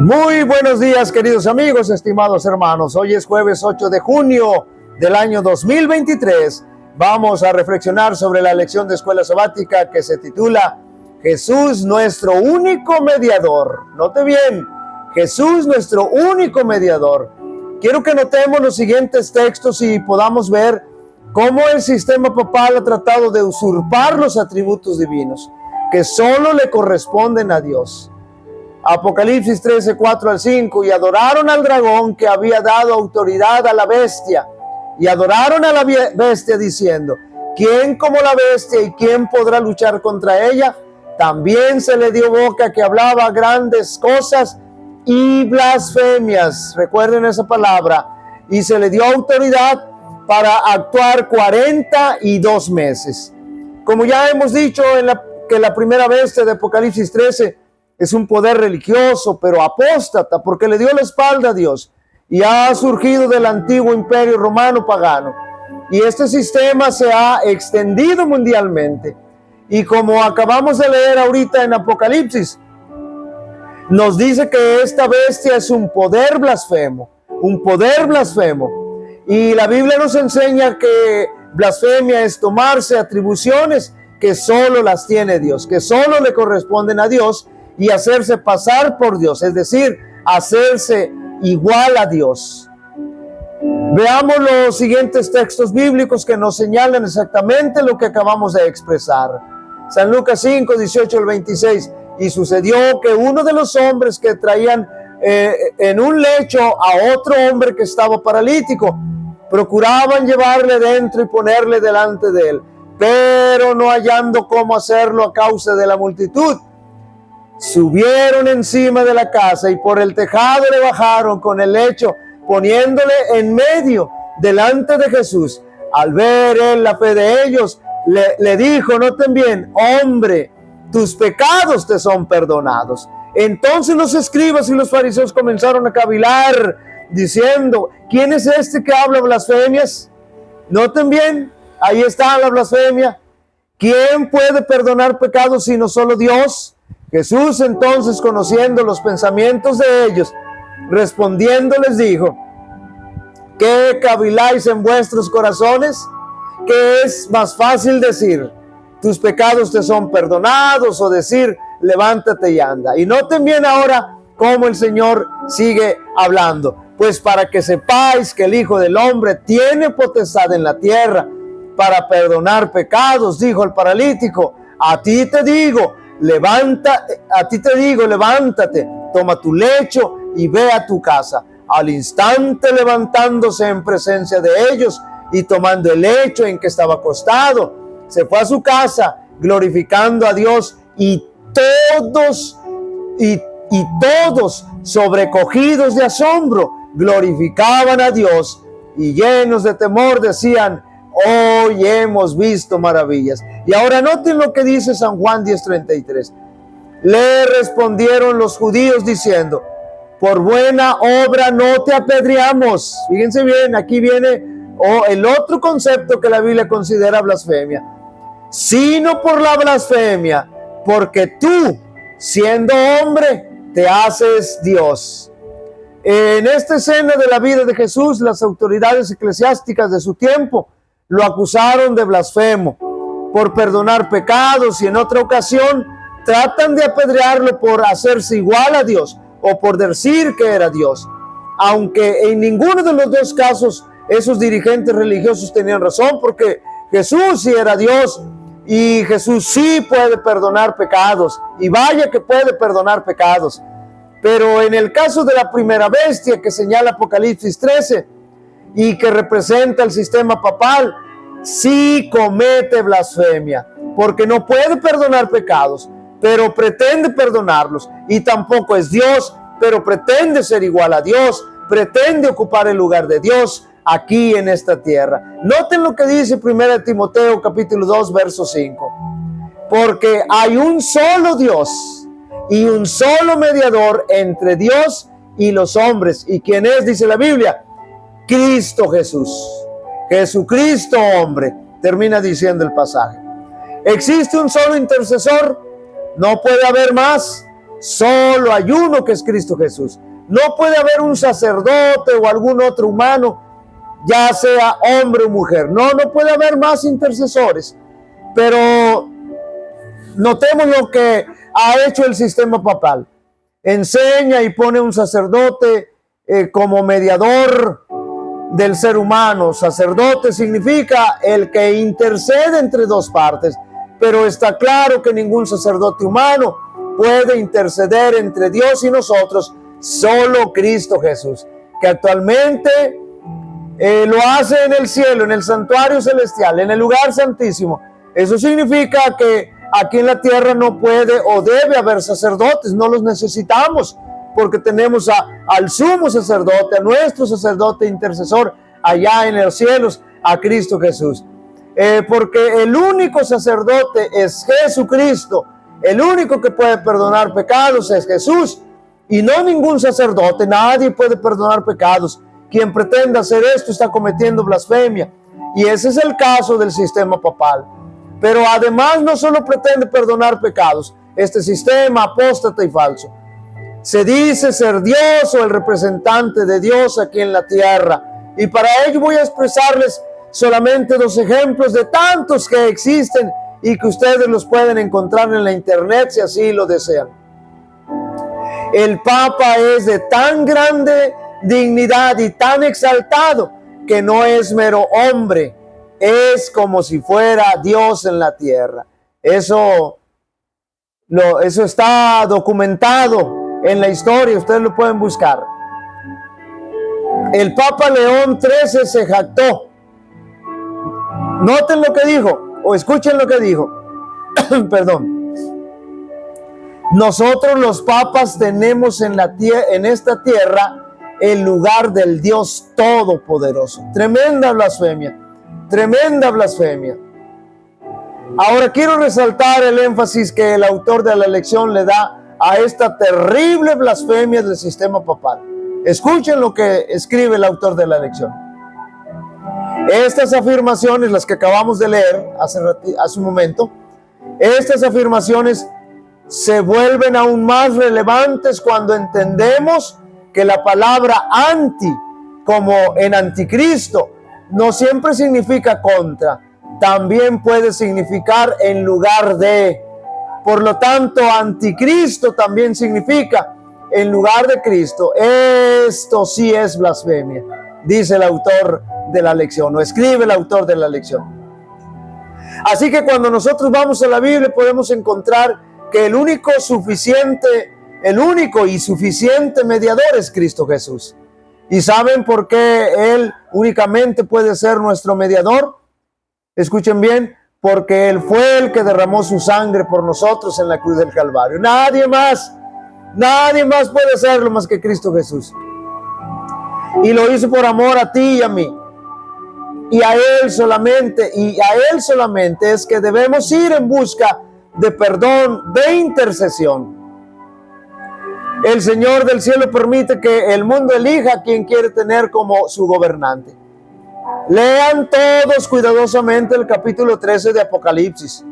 Muy buenos días, queridos amigos, estimados hermanos. Hoy es jueves 8 de junio del año 2023. Vamos a reflexionar sobre la lección de escuela sabática que se titula Jesús, nuestro único mediador. Note bien, Jesús, nuestro único mediador. Quiero que notemos los siguientes textos y podamos ver cómo el sistema papal ha tratado de usurpar los atributos divinos que solo le corresponden a Dios. Apocalipsis 13, 4 al 5, y adoraron al dragón que había dado autoridad a la bestia, y adoraron a la bestia diciendo, ¿quién como la bestia y quién podrá luchar contra ella? También se le dio boca que hablaba grandes cosas y blasfemias, recuerden esa palabra, y se le dio autoridad para actuar 42 meses. Como ya hemos dicho que la primera bestia de Apocalipsis 13 es un poder religioso, pero apóstata, porque le dio la espalda a Dios y ha surgido del antiguo imperio romano pagano. Y este sistema se ha extendido mundialmente. Y como acabamos de leer ahorita en Apocalipsis, nos dice que esta bestia es un poder blasfemo, Y la Biblia nos enseña que blasfemia es tomarse atribuciones que solo las tiene Dios, que solo le corresponden a Dios, y hacerse pasar por Dios, es decir, hacerse igual a Dios. Veamos los siguientes textos bíblicos que nos señalan exactamente lo que acabamos de expresar. San Lucas 5, 18 al 26. Y sucedió que uno de los hombres que traían en un lecho a otro hombre que estaba paralítico, procuraban llevarle dentro y ponerle delante de él, pero no hallando cómo hacerlo a causa de la multitud, subieron encima de la casa y por el tejado le bajaron con el lecho, poniéndole en medio delante de Jesús. Al ver él la fe de ellos, le dijo, noten bien, hombre, tus pecados te son perdonados. Entonces los escribas y los fariseos comenzaron a cavilar, diciendo, ¿quién es este que habla blasfemias? Noten bien, ahí está la blasfemia. ¿Quién puede perdonar pecados sino solo Dios? Jesús entonces, conociendo los pensamientos de ellos, respondiendo les dijo, ¿qué caviláis en vuestros corazones? ¿Qué es más fácil decir, tus pecados te son perdonados, o decir, levántate y anda? Y noten bien ahora cómo el Señor sigue hablando. Pues para que sepáis que el Hijo del Hombre tiene potestad en la tierra para perdonar pecados, dijo el paralítico, a ti te digo, levántate, toma tu lecho y ve a tu casa. Al instante levantándose en presencia de ellos y tomando el lecho en que estaba acostado, se fue a su casa glorificando a Dios, y todos sobrecogidos de asombro glorificaban a Dios, y llenos de temor decían, hoy hemos visto maravillas. Y ahora noten lo que dice San Juan 10:33. Le respondieron los judíos diciendo, por buena obra no te apedreamos. Fíjense bien, aquí viene el otro concepto que la Biblia considera blasfemia, sino por la blasfemia, porque tú, siendo hombre, te haces Dios. En esta escena de la vida de Jesús, las autoridades eclesiásticas de su tiempo lo acusaron de blasfemo por perdonar pecados, y en otra ocasión tratan de apedrearlo por hacerse igual a Dios o por decir que era Dios. Aunque en ninguno de los dos casos esos dirigentes religiosos tenían razón, porque Jesús sí era Dios y Jesús sí puede perdonar pecados, y vaya que puede perdonar pecados. Pero en el caso de la primera bestia que señala Apocalipsis 13 y que representa el sistema papal, sí comete blasfemia, porque no puede perdonar pecados, pero pretende perdonarlos, y tampoco es Dios, pero pretende ser igual a Dios, pretende ocupar el lugar de Dios aquí en esta tierra. Noten lo que dice 1 Timoteo capítulo 2 verso 5, porque hay un solo Dios y un solo mediador entre Dios y los hombres. ¿Y quién es? Dice la Biblia, Cristo Jesús. Jesucristo hombre, termina diciendo el pasaje. ¿Existe un solo intercesor? ¿No puede haber más? Solo hay uno, que es Cristo Jesús. No puede haber un sacerdote o algún otro humano, ya sea hombre o mujer. No puede haber más intercesores. Pero notemos lo que ha hecho el sistema papal. Enseña y pone un sacerdote como mediador del ser humano. Sacerdote significa el que intercede entre dos partes, pero está claro que ningún sacerdote humano puede interceder entre Dios y nosotros, solo Cristo Jesús, que actualmente lo hace en el cielo, en el santuario celestial, en el lugar santísimo. Eso significa que aquí en la tierra no puede o debe haber sacerdotes, no los necesitamos, porque tenemos al sumo sacerdote, a nuestro sacerdote intercesor allá en los cielos, a Cristo Jesús. Porque el único sacerdote es Jesucristo, el único que puede perdonar pecados es Jesús, y no ningún sacerdote. Nadie puede perdonar pecados. Quien pretenda hacer esto está cometiendo blasfemia, y ese es el caso del sistema papal. Pero además no solo pretende perdonar pecados, este sistema apóstata y falso se dice ser Dios o el representante de Dios aquí en la tierra. Y para ello voy a expresarles solamente 2 ejemplos de tantos que existen y que ustedes los pueden encontrar en la internet si así lo desean. El Papa es de tan grande dignidad y tan exaltado que no es mero hombre, es como si fuera Dios en la tierra. Eso está documentado en la historia, ustedes lo pueden buscar. El Papa León XIII se jactó. Noten lo que dijo, o escuchen lo que dijo. Perdón. Nosotros los papas tenemos en esta tierra el lugar del Dios Todopoderoso. Tremenda blasfemia, tremenda blasfemia. Ahora quiero resaltar el énfasis que el autor de la lección le da a esta terrible blasfemia del sistema papal. Escuchen lo que escribe el autor de la lección. Estas afirmaciones, las que acabamos de leer hace un momento, estas afirmaciones se vuelven aún más relevantes cuando entendemos que la palabra anti, como en anticristo, no siempre significa contra, también puede significar en lugar de. Por lo tanto, anticristo también significa en lugar de Cristo. Esto sí es blasfemia, dice el autor de la lección, o escribe el autor de la lección. Así que cuando nosotros vamos a la Biblia podemos encontrar que el único y suficiente mediador es Cristo Jesús. ¿Y saben por qué Él únicamente puede ser nuestro mediador? Escuchen bien, porque Él fue el que derramó su sangre por nosotros en la cruz del Calvario. Nadie más puede hacerlo más que Cristo Jesús. Y lo hizo por amor a ti y a mí. Y a Él solamente es que debemos ir en busca de perdón, de intercesión. El Señor del cielo permite que el mundo elija a quien quiere tener como su gobernante. Lean todos cuidadosamente el capítulo 13 de Apocalipsis,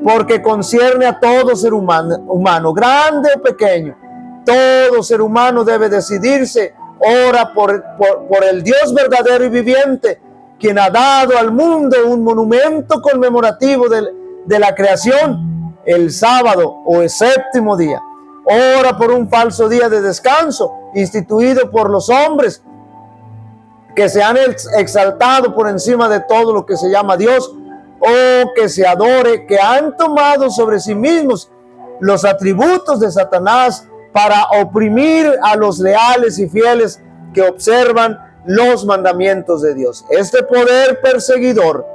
porque concierne a todo ser humano, grande o pequeño. Todo ser humano debe decidirse ora por el Dios verdadero y viviente, quien ha dado al mundo un monumento conmemorativo de la creación, el sábado o el séptimo día. Ora por un falso día de descanso instituido por los hombres, que se han exaltado por encima de todo lo que se llama Dios o que se adore, que han tomado sobre sí mismos los atributos de Satanás para oprimir a los leales y fieles que observan los mandamientos de Dios. Este poder perseguidor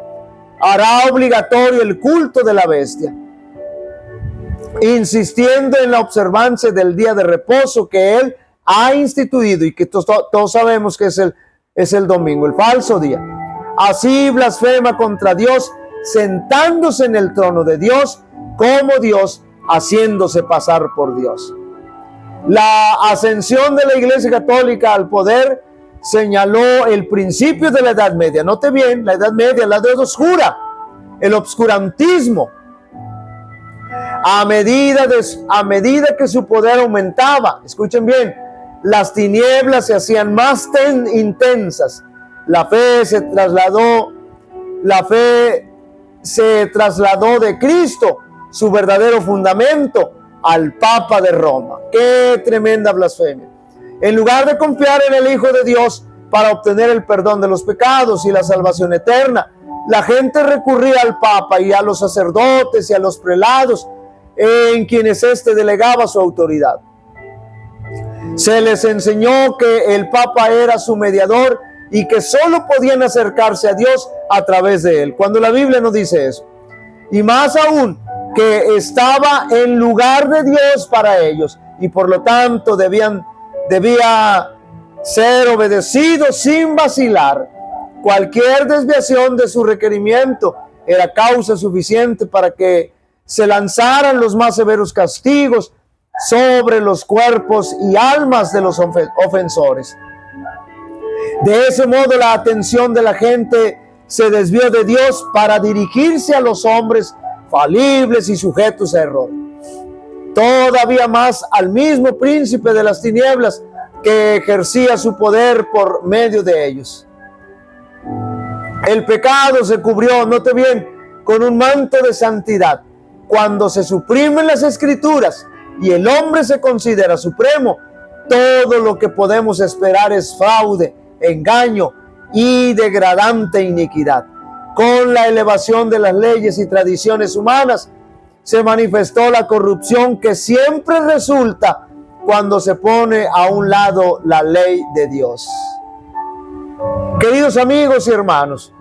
hará obligatorio el culto de la bestia, insistiendo en la observancia del día de reposo que Él ha instituido y que todos sabemos que es el domingo, el falso día. Así blasfema contra Dios, sentándose en el trono de Dios como Dios, haciéndose pasar por Dios. La ascensión de la Iglesia Católica al poder señaló el principio de la Edad Media. Note bien, la Edad Media, la Edad Oscura, el obscurantismo. A medida que su poder aumentaba, escuchen bien, las tinieblas se hacían más intensas. La fe se trasladó de Cristo, su verdadero fundamento, al Papa de Roma. ¡Qué tremenda blasfemia! En lugar de confiar en el Hijo de Dios para obtener el perdón de los pecados y la salvación eterna, la gente recurría al Papa y a los sacerdotes y a los prelados, en quienes éste delegaba su autoridad. Se les enseñó que el Papa era su mediador y que solo podían acercarse a Dios a través de él, cuando la Biblia no dice eso. Y más aún, que estaba en lugar de Dios para ellos y por lo tanto debía ser obedecido sin vacilar. Cualquier desviación de su requerimiento era causa suficiente para que se lanzaran los más severos castigos sobre los cuerpos y almas de los ofensores. De ese modo, la atención de la gente se desvió de Dios para dirigirse a los hombres falibles y sujetos a error. Todavía más al mismo príncipe de las tinieblas que ejercía su poder por medio de ellos. El pecado se cubrió, note bien, con un manto de santidad. Cuando se suprimen las escrituras y el hombre se considera supremo, todo lo que podemos esperar es fraude, engaño y degradante iniquidad. Con la elevación de las leyes y tradiciones humanas, se manifestó la corrupción que siempre resulta cuando se pone a un lado la ley de Dios. Queridos amigos y hermanos,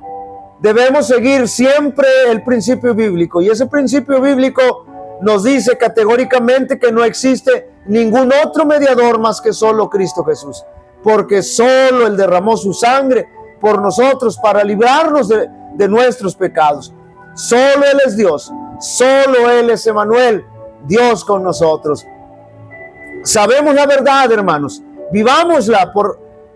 debemos seguir siempre el principio bíblico, y ese principio bíblico nos dice categóricamente que no existe ningún otro mediador más que solo Cristo Jesús, porque solo Él derramó su sangre por nosotros para librarnos de nuestros pecados. Solo Él es Dios, solo Él es Emmanuel, Dios con nosotros. Sabemos la verdad, hermanos, vivámosla,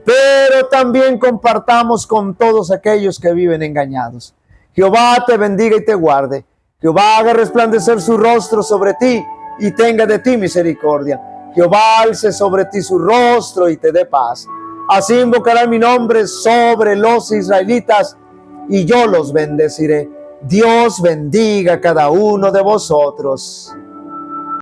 pero también compartamos con todos aquellos que viven engañados. Jehová te bendiga y te guarde. Jehová haga resplandecer su rostro sobre ti y tenga de ti misericordia. Jehová alce sobre ti su rostro y te dé paz. Así invocará mi nombre sobre los israelitas y yo los bendeciré. Dios bendiga a cada uno de vosotros.